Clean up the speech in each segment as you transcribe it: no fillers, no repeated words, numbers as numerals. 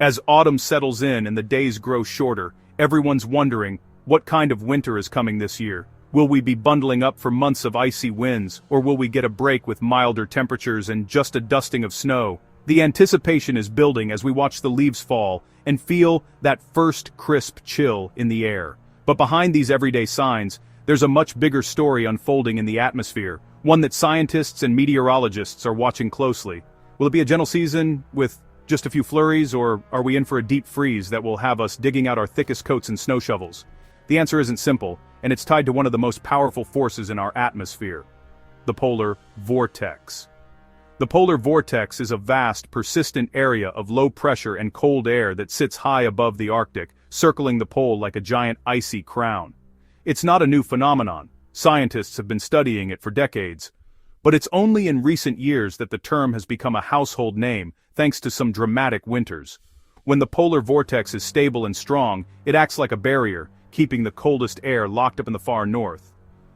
As autumn settles in and the days grow shorter, everyone's wondering, what kind of winter is coming this year? Will we be bundling up for months of icy winds, or will we get a break with milder temperatures and just a dusting of snow? The anticipation is building as we watch the leaves fall and feel that first crisp chill in the air. But behind these everyday signs, there's a much bigger story unfolding in the atmosphere, one that scientists and meteorologists are watching closely. Will it be a gentle season with just a few flurries, or are we in for a deep freeze that will have us digging out our thickest coats and snow shovels? The answer isn't simple, and it's tied to one of the most powerful forces in our atmosphere: the polar vortex. The polar vortex is a vast, persistent area of low pressure and cold air that sits high above the Arctic, circling the pole like a giant icy crown. It's not a new phenomenon. Scientists have been studying it for decades. But it's only in recent years that the term has become a household name, thanks to some dramatic winters. When the polar vortex is stable and strong, it acts like a barrier, keeping the coldest air locked up in the far north.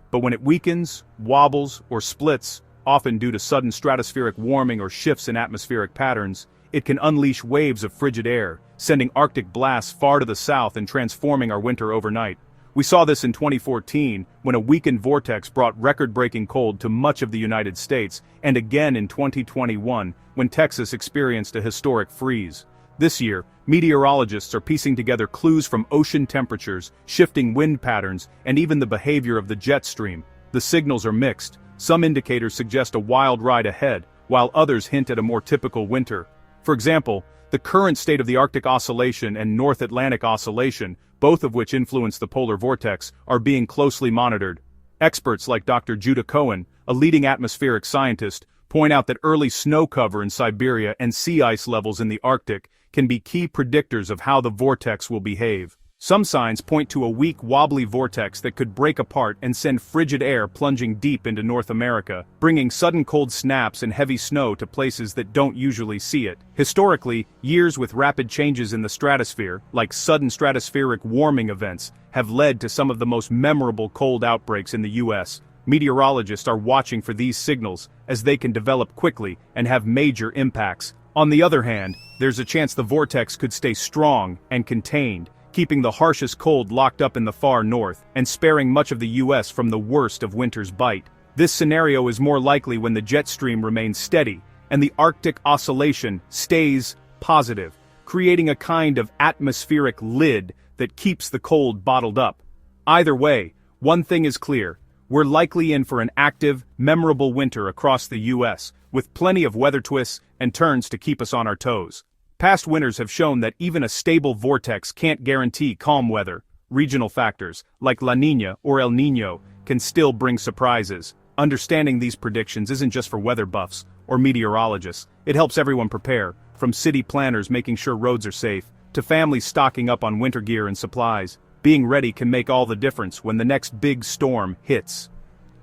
But when it weakens, wobbles, or splits, often due to sudden stratospheric warming or shifts in atmospheric patterns, it can unleash waves of frigid air, sending Arctic blasts far to the south and transforming our winter overnight. We saw this in 2014, when a weakened vortex brought record-breaking cold to much of the United States, and again in 2021, when Texas experienced a historic freeze. This year, meteorologists are piecing together clues from ocean temperatures, shifting wind patterns, and even the behavior of the jet stream. The signals are mixed. Some indicators suggest a wild ride ahead, while others hint at a more typical winter. For example, the current state of the Arctic oscillation and North Atlantic oscillation, both of which influence the polar vortex, are being closely monitored. Experts like Dr. Judah Cohen, a leading atmospheric scientist, point out that early snow cover in Siberia and sea ice levels in the Arctic can be key predictors of how the vortex will behave. Some signs point to a weak, wobbly vortex that could break apart and send frigid air plunging deep into North America, bringing sudden cold snaps and heavy snow to places that don't usually see it. Historically, years with rapid changes in the stratosphere, like sudden stratospheric warming events, have led to some of the most memorable cold outbreaks in the U.S. Meteorologists are watching for these signals, as they can develop quickly and have major impacts. On the other hand, there's a chance the vortex could stay strong and contained, keeping the harshest cold locked up in the far north, and sparing much of the U.S. from the worst of winter's bite. This scenario is more likely when the jet stream remains steady, and the Arctic oscillation stays positive, creating a kind of atmospheric lid that keeps the cold bottled up. Either way, one thing is clear: we're likely in for an active, memorable winter across the U.S., with plenty of weather twists and turns to keep us on our toes. Past winters have shown that even a stable vortex can't guarantee calm weather. Regional factors, like La Niña or El Niño, can still bring surprises. Understanding these predictions isn't just for weather buffs or meteorologists. It helps everyone prepare, from city planners making sure roads are safe, to families stocking up on winter gear and supplies. Being ready can make all the difference when the next big storm hits.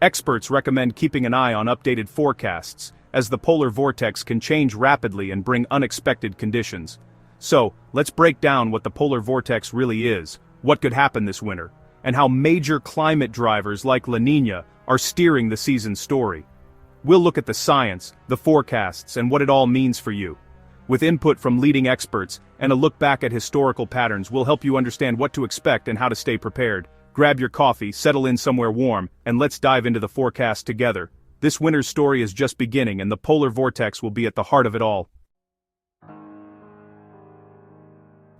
Experts recommend keeping an eye on updated forecasts, as the polar vortex can change rapidly and bring unexpected conditions. So, let's break down what the polar vortex really is, what could happen this winter, and how major climate drivers like La Niña are steering the season's story. We'll look at the science, the forecasts, and what it all means for you. With input from leading experts and a look back at historical patterns, we'll help you understand what to expect and how to stay prepared. Grab your coffee, settle in somewhere warm, and let's dive into the forecast together. This winter's story is just beginning, and the polar vortex will be at the heart of it all.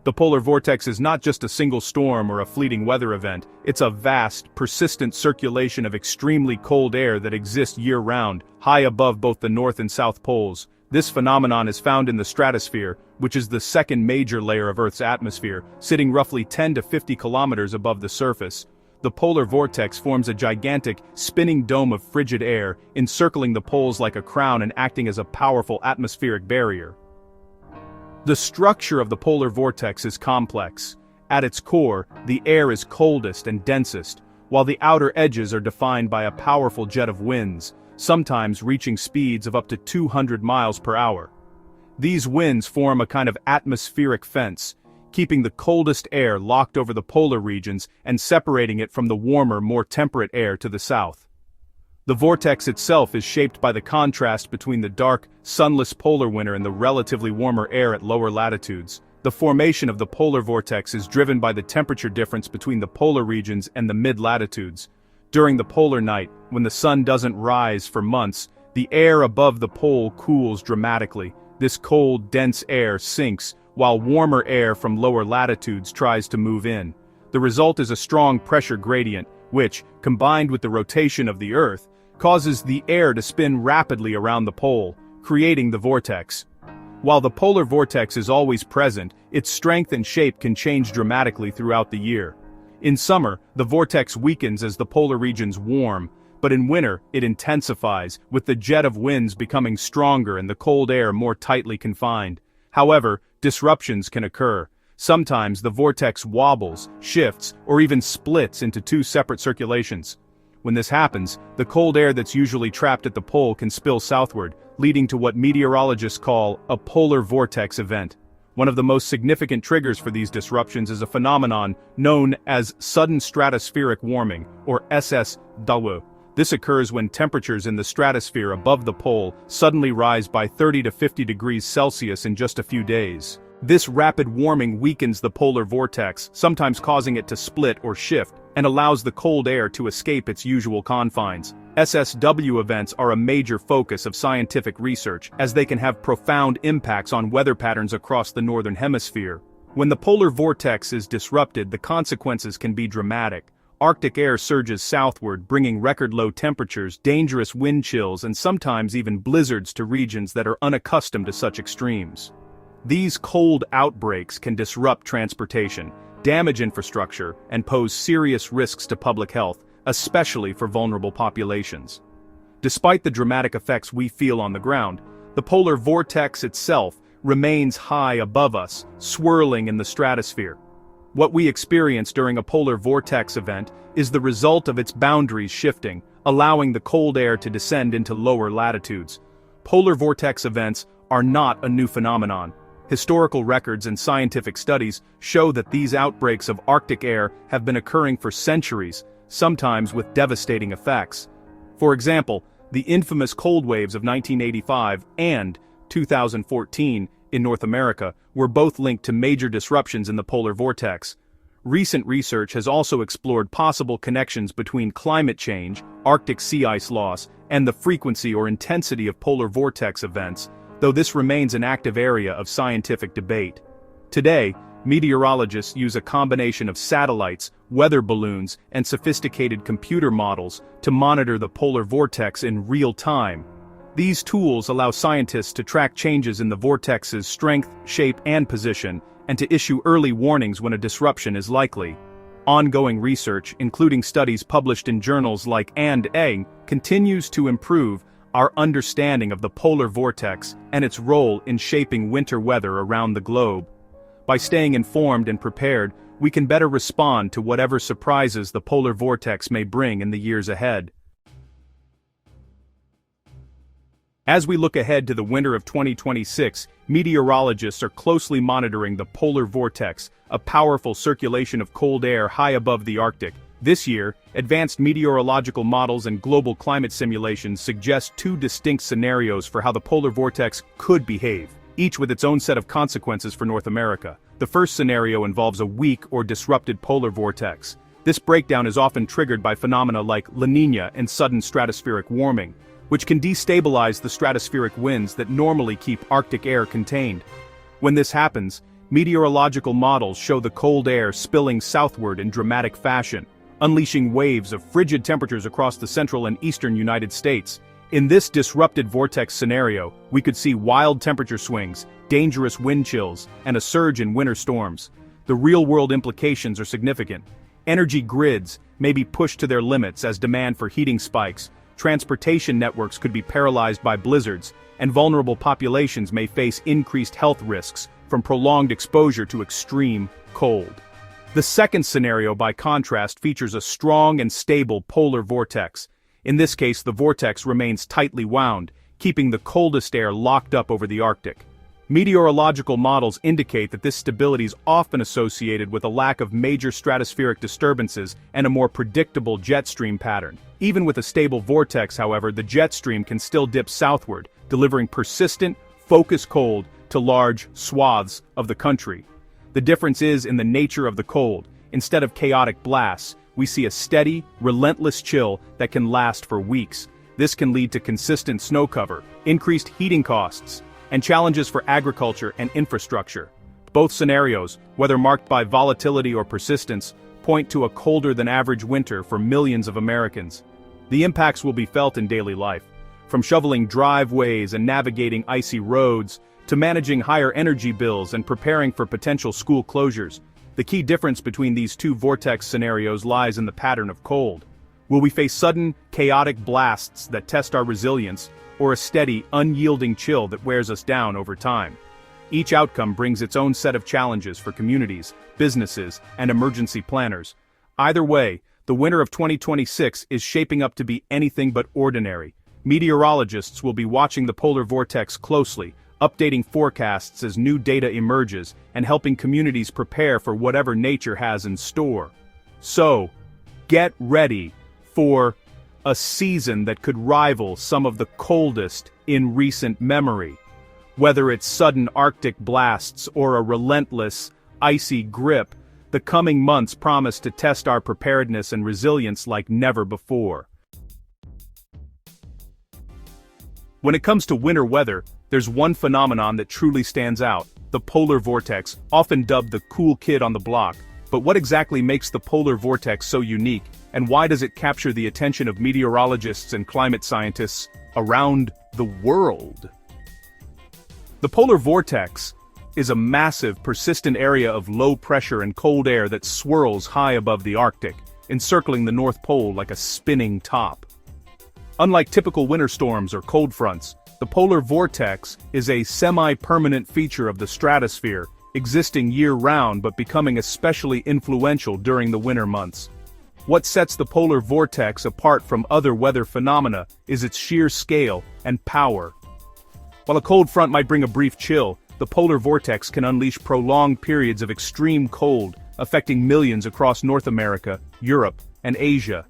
The polar vortex is not just a single storm or a fleeting weather event. It's a vast, persistent circulation of extremely cold air that exists year-round, high above both the North and South poles. This phenomenon is found in the stratosphere, which is the second major layer of Earth's atmosphere, sitting roughly 10 to 50 kilometers above the surface. The polar vortex forms a gigantic, spinning dome of frigid air, encircling the poles like a crown and acting as a powerful atmospheric barrier. The structure of the polar vortex is complex. At its core, the air is coldest and densest, while the outer edges are defined by a powerful jet of winds, sometimes reaching speeds of up to 200 miles per hour. These winds form a kind of atmospheric fence, keeping the coldest air locked over the polar regions and separating it from the warmer, more temperate air to the south. The vortex itself is shaped by the contrast between the dark, sunless polar winter and the relatively warmer air at lower latitudes. The formation of the polar vortex is driven by the temperature difference between the polar regions and the mid-latitudes. During the polar night, when the sun doesn't rise for months, the air above the pole cools dramatically. This cold, dense air sinks, while warmer air from lower latitudes tries to move in. The result is a strong pressure gradient, which, combined with the rotation of the Earth, causes the air to spin rapidly around the pole, creating the vortex. While the polar vortex is always present, its strength and shape can change dramatically throughout the year. In summer, the vortex weakens as the polar regions warm, but in winter, it intensifies, with the jet of winds becoming stronger and the cold air more tightly confined. However, disruptions can occur. Sometimes the vortex wobbles, shifts, or even splits into two separate circulations. When this happens, the cold air that's usually trapped at the pole can spill southward, leading to what meteorologists call a polar vortex event. One of the most significant triggers for these disruptions is a phenomenon known as sudden stratospheric warming, or SSW. This occurs when temperatures in the stratosphere above the pole suddenly rise by 30 to 50 degrees Celsius in just a few days. This rapid warming weakens the polar vortex, sometimes causing it to split or shift, and allows the cold air to escape its usual confines. SSW events are a major focus of scientific research, as they can have profound impacts on weather patterns across the northern hemisphere. When the polar vortex is disrupted, the consequences can be dramatic. Arctic air surges southward, bringing record-low temperatures, dangerous wind chills, and sometimes even blizzards to regions that are unaccustomed to such extremes. These cold outbreaks can disrupt transportation, damage infrastructure, and pose serious risks to public health, especially for vulnerable populations. Despite the dramatic effects we feel on the ground, the polar vortex itself remains high above us, swirling in the stratosphere. What we experience during a polar vortex event is the result of its boundaries shifting, allowing the cold air to descend into lower latitudes. Polar vortex events are not a new phenomenon. Historical records and scientific studies show that these outbreaks of Arctic air have been occurring for centuries, sometimes with devastating effects. For example, the infamous cold waves of 1985 and 2014 in North America were both linked to major disruptions in the polar vortex. Recent research has also explored possible connections between climate change, Arctic sea ice loss, and the frequency or intensity of polar vortex events, though this remains an active area of scientific debate. Today, meteorologists use a combination of satellites, weather balloons, and sophisticated computer models to monitor the polar vortex in real time. These tools allow scientists to track changes in the vortex's strength, shape, and position, and to issue early warnings when a disruption is likely. Ongoing research, including studies published in journals like & continues to improve our understanding of the polar vortex and its role in shaping winter weather around the globe. By staying informed and prepared, we can better respond to whatever surprises the polar vortex may bring in the years ahead. As we look ahead to the winter of 2026, meteorologists are closely monitoring the polar vortex, a powerful circulation of cold air high above the Arctic. This year, advanced meteorological models and global climate simulations suggest two distinct scenarios for how the polar vortex could behave, each with its own set of consequences for North America. The first scenario involves a weak or disrupted polar vortex. This breakdown is often triggered by phenomena like La Niña and sudden stratospheric warming, which can destabilize the stratospheric winds that normally keep Arctic air contained. When this happens, meteorological models show the cold air spilling southward in dramatic fashion, unleashing waves of frigid temperatures across the central and eastern United States. In this disrupted vortex scenario, we could see wild temperature swings, dangerous wind chills, and a surge in winter storms. The real-world implications are significant. Energy grids may be pushed to their limits as demand for heating spikes, transportation networks could be paralyzed by blizzards, and vulnerable populations may face increased health risks from prolonged exposure to extreme cold. The second scenario, by contrast, features a strong and stable polar vortex. In this case, the vortex remains tightly wound, keeping the coldest air locked up over the Arctic. Meteorological models indicate that this stability is often associated with a lack of major stratospheric disturbances and a more predictable jet stream pattern. Even with a stable vortex, however, the jet stream can still dip southward, delivering persistent, focused cold to large swaths of the country. The difference is in the nature of the cold. Instead of chaotic blasts, we see a steady, relentless chill that can last for weeks. This can lead to consistent snow cover, increased heating costs, and challenges for agriculture and infrastructure. Both scenarios, whether marked by volatility or persistence, point to a colder than average winter for millions of Americans. The impacts will be felt in daily life, from shoveling driveways and navigating icy roads, to managing higher energy bills and preparing for potential school closures. The key difference between these two vortex scenarios lies in the pattern of cold. Will we face sudden, chaotic blasts that test our resilience, or a steady, unyielding chill that wears us down over time? Each outcome brings its own set of challenges for communities, businesses, and emergency planners. Either way, the winter of 2026 is shaping up to be anything but ordinary. Meteorologists will be watching the polar vortex closely, updating forecasts as new data emerges, and helping communities prepare for whatever nature has in store. So, get ready for a season that could rival some of the coldest in recent memory. Whether it's sudden Arctic blasts or a relentless, icy grip, the coming months promise to test our preparedness and resilience like never before. When it comes to winter weather, there's one phenomenon that truly stands out: the polar vortex, often dubbed the cool kid on the block. But what exactly makes the polar vortex so unique, and why does it capture the attention of meteorologists and climate scientists around the world? The polar vortex is a massive, persistent area of low pressure and cold air that swirls high above the Arctic, encircling the North Pole like a spinning top. Unlike typical winter storms or cold fronts, the polar vortex is a semi-permanent feature of the stratosphere, existing year-round but becoming especially influential during the winter months. What sets the polar vortex apart from other weather phenomena is its sheer scale and power. While a cold front might bring a brief chill, the polar vortex can unleash prolonged periods of extreme cold, affecting millions across North America, Europe, and Asia.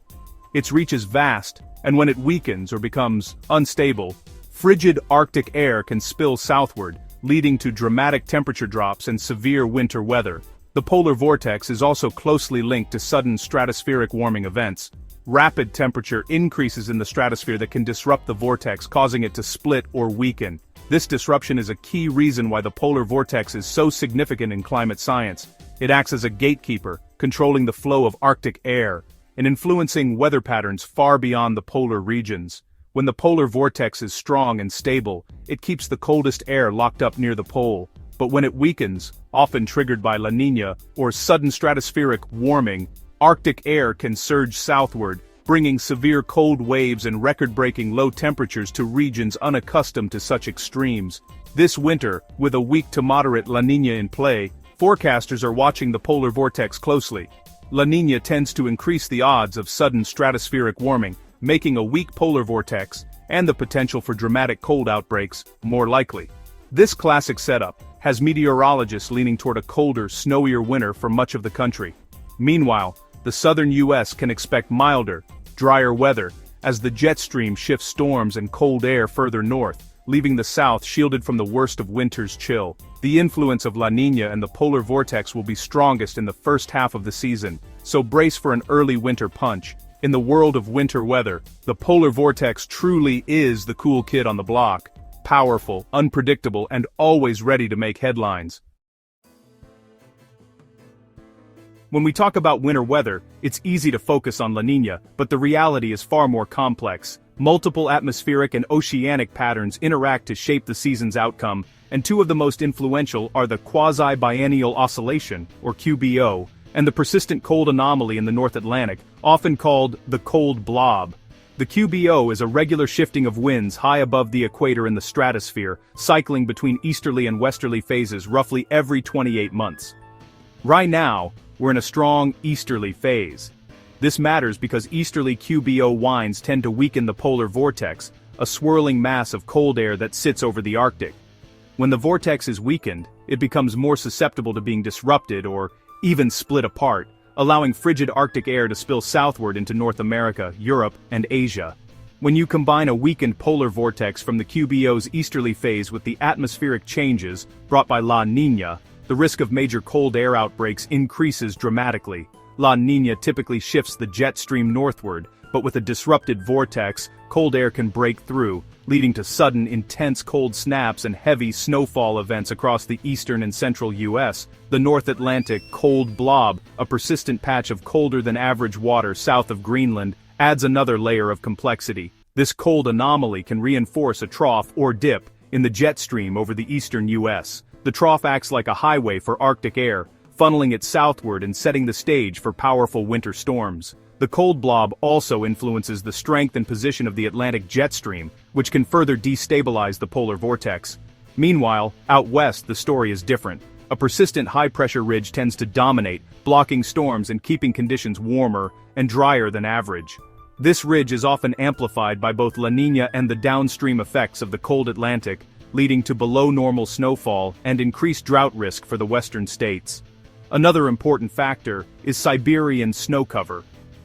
Its reach is vast, and when it weakens or becomes unstable, frigid Arctic air can spill southward, leading to dramatic temperature drops and severe winter weather. The polar vortex is also closely linked to sudden stratospheric warming events. Rapid temperature increases in the stratosphere that can disrupt the vortex, causing it to split or weaken. This disruption is a key reason why the polar vortex is so significant in climate science. It acts as a gatekeeper, controlling the flow of Arctic air, and influencing weather patterns far beyond the polar regions. When the polar vortex is strong and stable, it keeps the coldest air locked up near the pole. But when it weakens, often triggered by La Niña or sudden stratospheric warming, Arctic air can surge southward, bringing severe cold waves and record-breaking low temperatures to regions unaccustomed to such extremes. This winter, with a weak to moderate La Niña in play, forecasters are watching the polar vortex closely. La Niña tends to increase the odds of sudden stratospheric warming, making a weak polar vortex, and the potential for dramatic cold outbreaks, more likely. This classic setup has meteorologists leaning toward a colder, snowier winter for much of the country. Meanwhile, the southern U.S. can expect milder, drier weather, as the jet stream shifts storms and cold air further north, leaving the south shielded from the worst of winter's chill. The influence of La Niña and the polar vortex will be strongest in the first half of the season, so brace for an early winter punch. In the world of winter weather, the polar vortex truly is the cool kid on the block, powerful, unpredictable, and always ready to make headlines. When we talk about winter weather, it's easy to focus on La Niña, but the reality is far more complex. Multiple atmospheric and oceanic patterns interact to shape the season's outcome, and two of the most influential are the quasi-biennial oscillation, or QBO, and the persistent cold anomaly in the North Atlantic, often called the cold blob. The QBO is a regular shifting of winds high above the equator in the stratosphere, cycling between easterly and westerly phases roughly every 28 months. Right now, we're in a strong easterly phase. This matters because easterly QBO winds tend to weaken the polar vortex, a swirling mass of cold air that sits over the Arctic. When the vortex is weakened, it becomes more susceptible to being disrupted or even split apart, allowing frigid Arctic air to spill southward into North America, Europe, and Asia. When you combine a weakened polar vortex from the QBO's easterly phase with the atmospheric changes brought by La Niña, the risk of major cold air outbreaks increases dramatically. La Niña typically shifts the jet stream northward, but with a disrupted vortex, cold air can break through, leading to sudden, intense cold snaps and heavy snowfall events across the eastern and central U.S. The North Atlantic cold blob, a persistent patch of colder-than-average water south of Greenland, adds another layer of complexity. This cold anomaly can reinforce a trough or dip in the jet stream over the eastern U.S. The trough acts like a highway for Arctic air, funneling it southward and setting the stage for powerful winter storms. The cold blob also influences the strength and position of the Atlantic jet stream, which can further destabilize the polar vortex. Meanwhile, out west the story is different. A persistent high-pressure ridge tends to dominate, blocking storms and keeping conditions warmer and drier than average. This ridge is often amplified by both La Niña and the downstream effects of the cold Atlantic, leading to below-normal snowfall and increased drought risk for the western states. Another important factor is Siberian snow cover.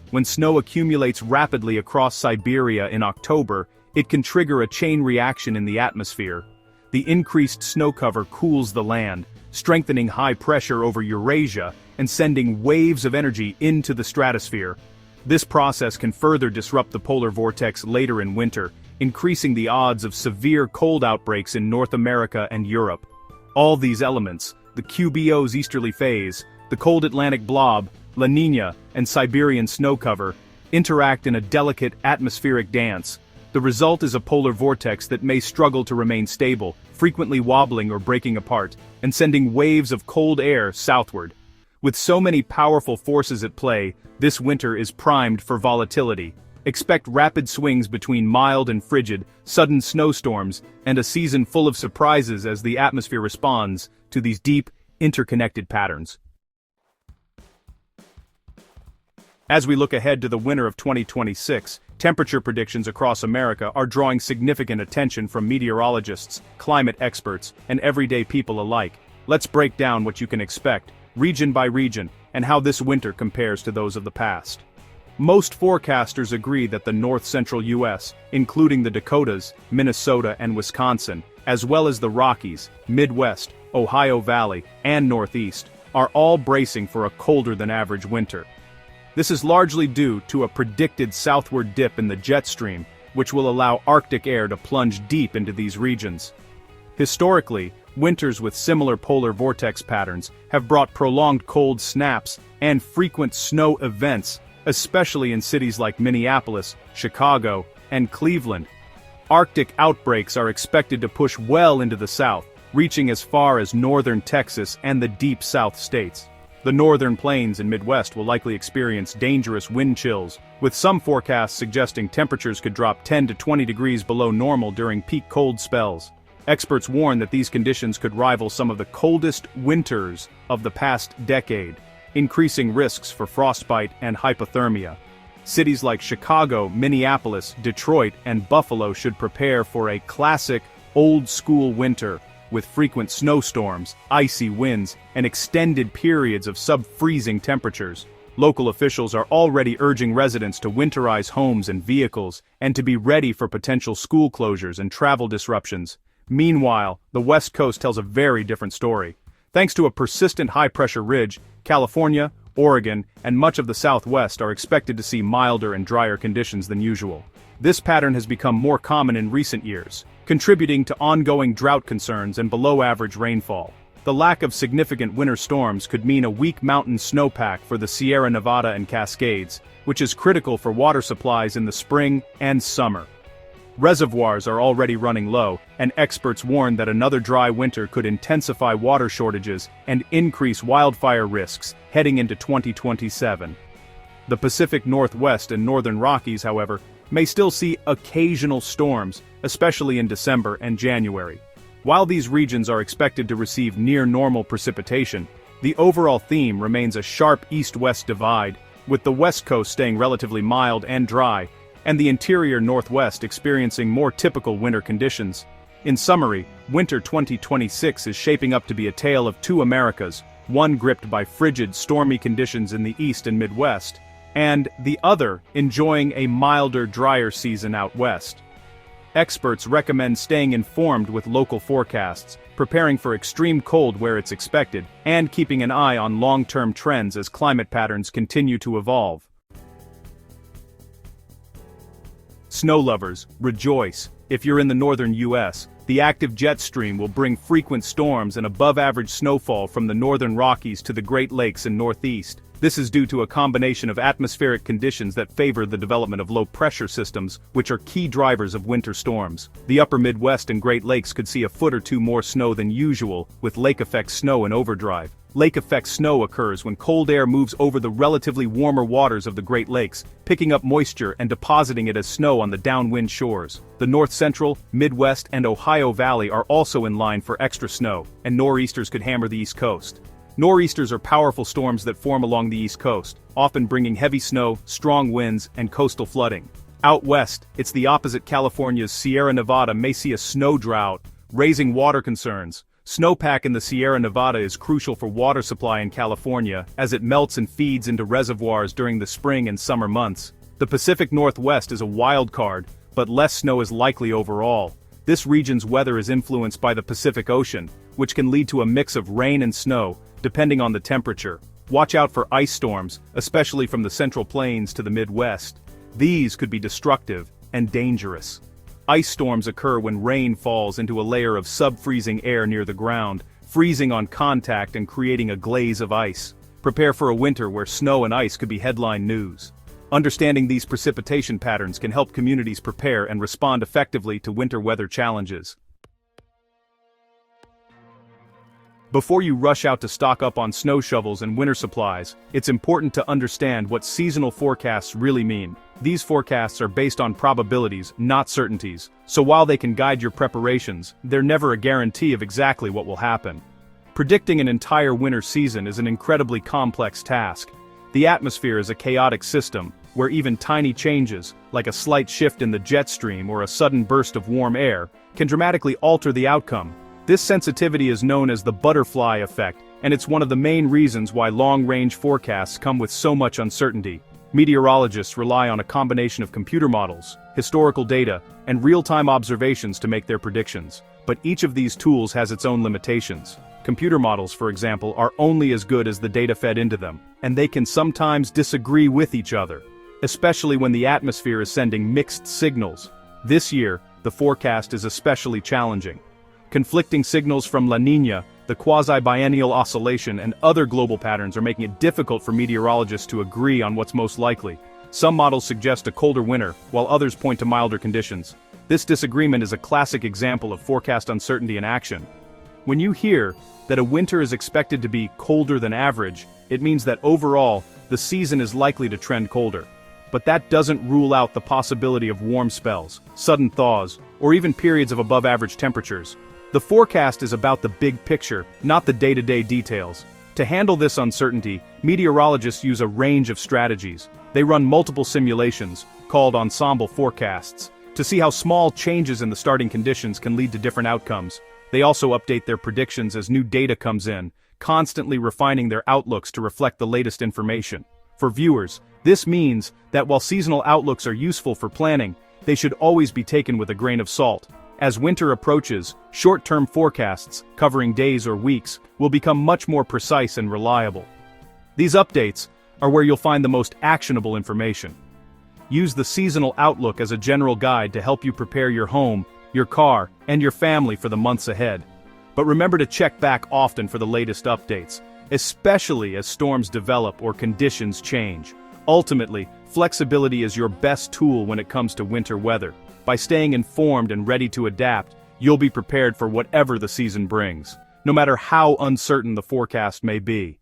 When snow accumulates rapidly across Siberia in October, it can trigger a chain reaction in the atmosphere. The increased snow cover cools the land, strengthening high pressure over Eurasia and sending waves of energy into the stratosphere. This process can further disrupt the polar vortex later in winter, increasing the odds of severe cold outbreaks in North America and Europe. All these elements, the QBO's easterly phase, the cold Atlantic blob, La Niña, and Siberian snow cover, interact in a delicate atmospheric dance. The result is a polar vortex that may struggle to remain stable, frequently wobbling or breaking apart, and sending waves of cold air southward. With so many powerful forces at play, this winter is primed for volatility. Expect rapid swings between mild and frigid, sudden snowstorms, and a season full of surprises as the atmosphere responds to these deep, interconnected patterns. As we look ahead to the winter of 2026, temperature predictions across America are drawing significant attention from meteorologists, climate experts, and everyday people alike. Let's break down what you can expect, region by region, and how this winter compares to those of the past. Most forecasters agree that the north-central U.S., including the Dakotas, Minnesota, and Wisconsin, as well as the Rockies, Midwest, Ohio Valley, and Northeast, are all bracing for a colder-than-average winter. This is largely due to a predicted southward dip in the jet stream, which will allow Arctic air to plunge deep into these regions. Historically, winters with similar polar vortex patterns have brought prolonged cold snaps and frequent snow events, especially in cities like Minneapolis, Chicago, and Cleveland. Arctic outbreaks are expected to push well into the south, reaching as far as northern Texas and the deep South states. The northern plains and Midwest will likely experience dangerous wind chills, with some forecasts suggesting temperatures could drop 10 to 20 degrees below normal during peak cold spells. Experts warn that these conditions could rival some of the coldest winters of the past decade, increasing risks for frostbite and hypothermia. Cities like Chicago, Minneapolis, Detroit, and Buffalo should prepare for a classic, old-school winter, with frequent snowstorms, icy winds, and extended periods of sub-freezing temperatures. Local officials are already urging residents to winterize homes and vehicles, and to be ready for potential school closures and travel disruptions. Meanwhile, the West Coast tells a very different story. Thanks to a persistent high-pressure ridge, California, Oregon, and much of the Southwest are expected to see milder and drier conditions than usual. This pattern has become more common in recent years, contributing to ongoing drought concerns and below-average rainfall. The lack of significant winter storms could mean a weak mountain snowpack for the Sierra Nevada and Cascades, which is critical for water supplies in the spring and summer. Reservoirs are already running low, and experts warn that another dry winter could intensify water shortages and increase wildfire risks heading into 2027. The Pacific Northwest and Northern Rockies, however, may still see occasional storms, especially in December and January. While these regions are expected to receive near-normal precipitation, the overall theme remains a sharp east-west divide, with the West Coast staying relatively mild and dry, and the interior Northwest experiencing more typical winter conditions. In summary, winter 2026 is shaping up to be a tale of two Americas, one gripped by frigid, stormy conditions in the East and Midwest, and the other enjoying a milder, drier season out west. Experts recommend staying informed with local forecasts, preparing for extreme cold where it's expected, and keeping an eye on long-term trends as climate patterns continue to evolve. Snow lovers, rejoice! If you're in the northern US, the active jet stream will bring frequent storms and above-average snowfall from the northern Rockies to the Great Lakes and Northeast. This is due to a combination of atmospheric conditions that favor the development of low-pressure systems, which are key drivers of winter storms. The upper Midwest and Great Lakes could see a foot or two more snow than usual, with lake-effect snow in overdrive. Lake-effect snow occurs when cold air moves over the relatively warmer waters of the Great Lakes, picking up moisture and depositing it as snow on the downwind shores. The North Central, Midwest, and Ohio Valley are also in line for extra snow, and nor'easters could hammer the East Coast. Nor'easters are powerful storms that form along the East Coast, often bringing heavy snow, strong winds, and coastal flooding. Out west, it's the opposite. California's Sierra Nevada may see a snow drought, raising water concerns. Snowpack in the Sierra Nevada is crucial for water supply in California, as it melts and feeds into reservoirs during the spring and summer months. The Pacific Northwest is a wild card, but less snow is likely overall. This region's weather is influenced by the Pacific Ocean, which can lead to a mix of rain and snow, depending on the temperature. Watch out for ice storms, especially from the Central Plains to the Midwest. These could be destructive and dangerous. Ice storms occur when rain falls into a layer of sub-freezing air near the ground, freezing on contact and creating a glaze of ice. Prepare for a winter where snow and ice could be headline news. Understanding these precipitation patterns can help communities prepare and respond effectively to winter weather challenges. Before you rush out to stock up on snow shovels and winter supplies, it's important to understand what seasonal forecasts really mean. These forecasts are based on probabilities, not certainties, so while they can guide your preparations, they're never a guarantee of exactly what will happen. Predicting an entire winter season is an incredibly complex task. The atmosphere is a chaotic system, where even tiny changes, like a slight shift in the jet stream or a sudden burst of warm air, can dramatically alter the outcome. This sensitivity is known as the butterfly effect, and it's one of the main reasons why long-range forecasts come with so much uncertainty. Meteorologists rely on a combination of computer models, historical data, and real-time observations to make their predictions. But each of these tools has its own limitations. Computer models, for example, are only as good as the data fed into them, and they can sometimes disagree with each other, especially when the atmosphere is sending mixed signals. This year, the forecast is especially challenging. Conflicting signals from La Niña, the quasi-biennial oscillation, and other global patterns are making it difficult for meteorologists to agree on what's most likely. Some models suggest a colder winter, while others point to milder conditions. This disagreement is a classic example of forecast uncertainty in action. When you hear that a winter is expected to be colder than average, it means that overall, the season is likely to trend colder. But that doesn't rule out the possibility of warm spells, sudden thaws, or even periods of above-average temperatures. The forecast is about the big picture, not the day-to-day details. To handle this uncertainty, meteorologists use a range of strategies. They run multiple simulations, called ensemble forecasts, to see how small changes in the starting conditions can lead to different outcomes. They also update their predictions as new data comes in, constantly refining their outlooks to reflect the latest information. For viewers, this means that while seasonal outlooks are useful for planning, they should always be taken with a grain of salt. As winter approaches, short-term forecasts, covering days or weeks, will become much more precise and reliable. These updates are where you'll find the most actionable information. Use the seasonal outlook as a general guide to help you prepare your home, your car, and your family for the months ahead. But remember to check back often for the latest updates, especially as storms develop or conditions change. Ultimately, flexibility is your best tool when it comes to winter weather. By staying informed and ready to adapt, you'll be prepared for whatever the season brings, no matter how uncertain the forecast may be.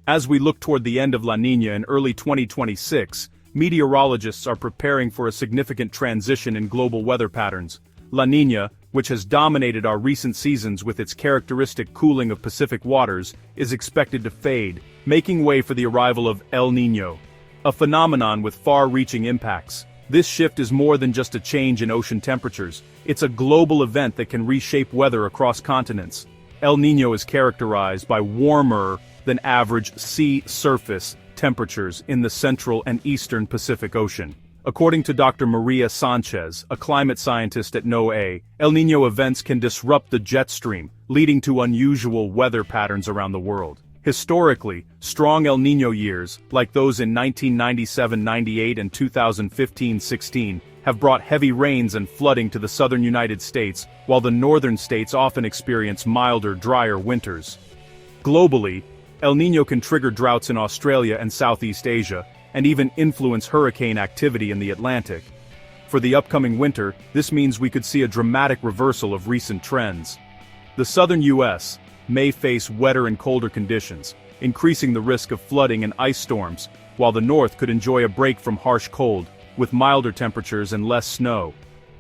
As we look toward the end of La Niña in early 2026, meteorologists are preparing for a significant transition in global weather patterns. La Niña, which has dominated our recent seasons with its characteristic cooling of Pacific waters, is expected to fade, making way for the arrival of El Niño, a phenomenon with far-reaching impacts. This shift is more than just a change in ocean temperatures. It's a global event that can reshape weather across continents. El Niño is characterized by warmer than average sea surface temperatures in the central and eastern Pacific Ocean. According to Dr. Maria Sanchez, a climate scientist at NOAA, El Niño events can disrupt the jet stream, leading to unusual weather patterns around the world. Historically, strong El Niño years, like those in 1997-98 and 2015-16, have brought heavy rains and flooding to the southern United States, while the northern states often experience milder, drier winters. Globally, El Niño can trigger droughts in Australia and Southeast Asia, and even influence hurricane activity in the Atlantic. For the upcoming winter, this means we could see a dramatic reversal of recent trends. The southern U.S. may face wetter and colder conditions, increasing the risk of flooding and ice storms, while the north could enjoy a break from harsh cold, with milder temperatures and less snow.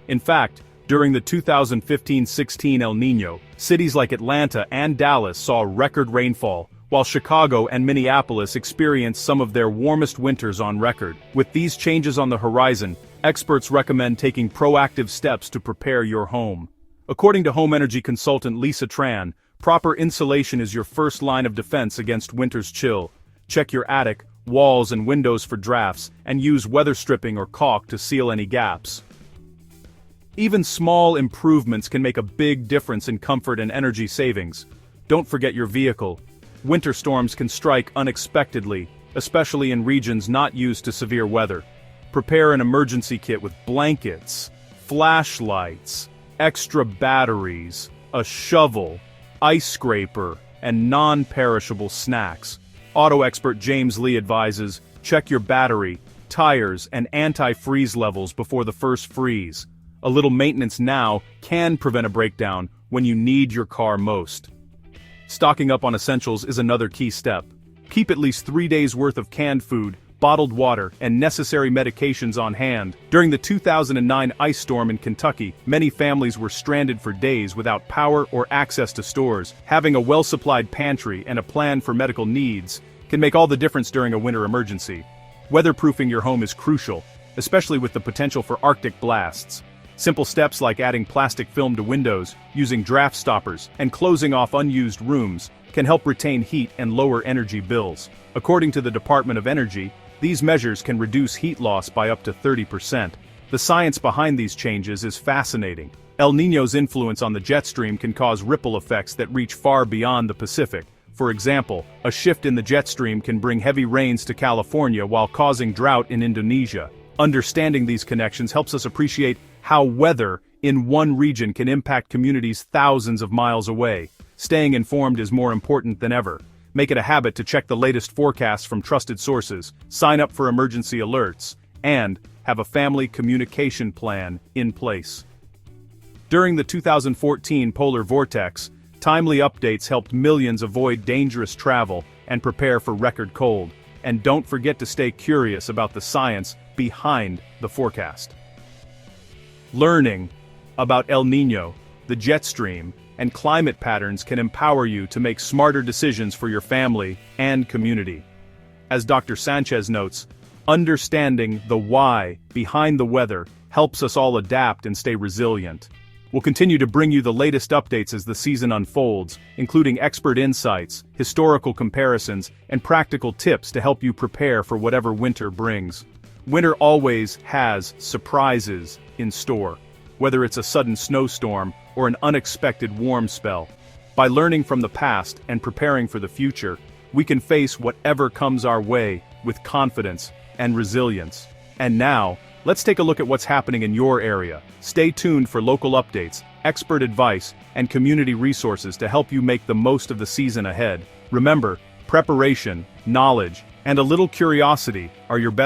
In fact, during the 2015-16 El Niño, cities like Atlanta and Dallas saw record rainfall, while Chicago and Minneapolis experienced some of their warmest winters on record. With these changes on the horizon, experts recommend taking proactive steps to prepare your home. According to home energy consultant Lisa Tran, proper insulation is your first line of defense against winter's chill. Check your attic, walls and windows for drafts, and use weather stripping or caulk to seal any gaps. Even small improvements can make a big difference in comfort and energy savings. Don't forget your vehicle. Winter storms can strike unexpectedly, especially in regions not used to severe weather. Prepare an emergency kit with blankets, flashlights, extra batteries, a shovel, ice scraper, and non-perishable snacks. Auto expert James Lee advises, check your battery, tires, and anti-freeze levels before the first freeze. A little maintenance now can prevent a breakdown when you need your car most. Stocking up on essentials is another key step. Keep at least 3 days' worth of canned food, bottled water, and necessary medications on hand. During the 2009 ice storm in Kentucky, many families were stranded for days without power or access to stores. Having a well-supplied pantry and a plan for medical needs can make all the difference during a winter emergency. Weatherproofing your home is crucial, especially with the potential for Arctic blasts. Simple steps like adding plastic film to windows, using draft stoppers, and closing off unused rooms can help retain heat and lower energy bills. According to the Department of Energy, these measures can reduce heat loss by up to 30%. The science behind these changes is fascinating. El Niño's influence on the jet stream can cause ripple effects that reach far beyond the Pacific. For example, a shift in the jet stream can bring heavy rains to California while causing drought in Indonesia. Understanding these connections helps us appreciate how weather in one region can impact communities thousands of miles away. Staying informed is more important than ever. Make it a habit to check the latest forecasts from trusted sources, sign up for emergency alerts, and have a family communication plan in place. During the 2014 polar vortex, timely updates helped millions avoid dangerous travel and prepare for record cold. And don't forget to stay curious about the science behind the forecast. Learning about El Niño, the jet stream, and climate patterns can empower you to make smarter decisions for your family and community. As Dr. Sanchez notes, understanding the why behind the weather helps us all adapt and stay resilient. We'll continue to bring you the latest updates as the season unfolds, including expert insights, historical comparisons, and practical tips to help you prepare for whatever winter brings. Winter always has surprises in store, whether it's a sudden snowstorm or an unexpected warm spell. By learning from the past and preparing for the future, we can face whatever comes our way with confidence and resilience. And now, let's take a look at what's happening in your area. Stay tuned for local updates, expert advice, and community resources to help you make the most of the season ahead. Remember, preparation, knowledge, and a little curiosity are your best